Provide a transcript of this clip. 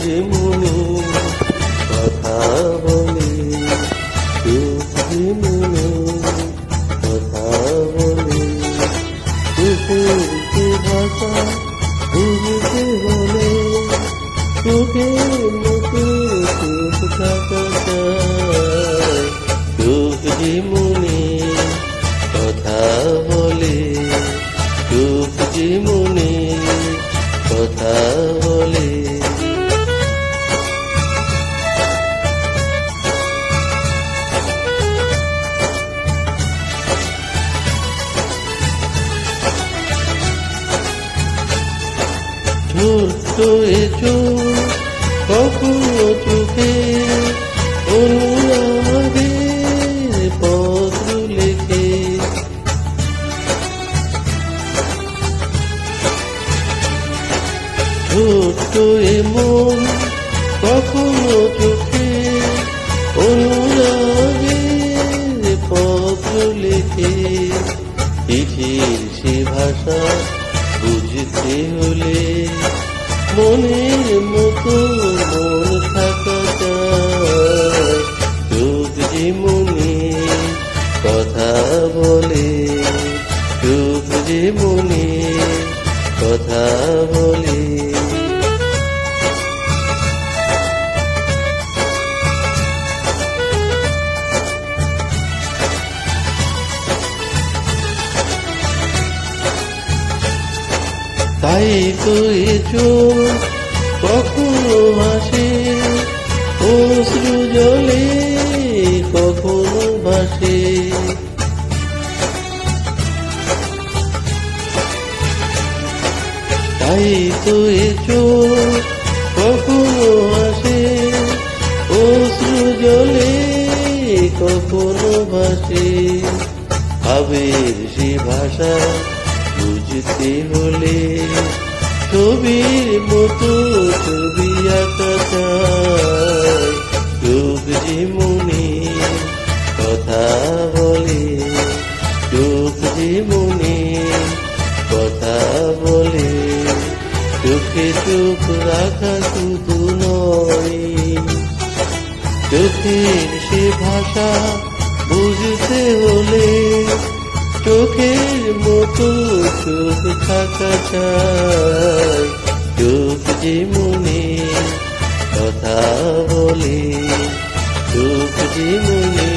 যেমনি কথা বলে, চোখ যেমনি কথা বলে, চোখের যে ভাষা বুঝতে হলে চোখের মতো চোখ থাকা চায়। চোখ যেমনি কথা বলে, চোখ যেমনি কথা বলে। ছোট্ট এ চোখ কখনো চোখে অনুরাগের পত্র লেখে, ছোট্ট এ মন কখনো চোখে অনুরাগের পত্র লেখে। চিঠির সে ভাষা বুঝতে হলে মনের মতো মন থাকা চায়। চোখ যেমনি কথা বলে, চোখ যেমনি কথা বলে। তাই তো এ চোখ কখনো হাসে অশ্রু জলে, কখনো ভাসে। তাই তো এ চোখ কখনো হাসে অশ্রু জলে, কখনো ভাসে। আবের সে ভাষা বুঝতে হলে ছবির মতো ছবি আঁকা চায়। চোখ যেমনি কথা বলে, চোখ যেমনি কথা বলে। চোখে চোখ রাখা শুধু নয়, চোখের সে ভাষা বুঝতে হলে চোখের মতো চোখ থাকা চায়। চোখ যেমনি কথা বলে, চোখ যেমনি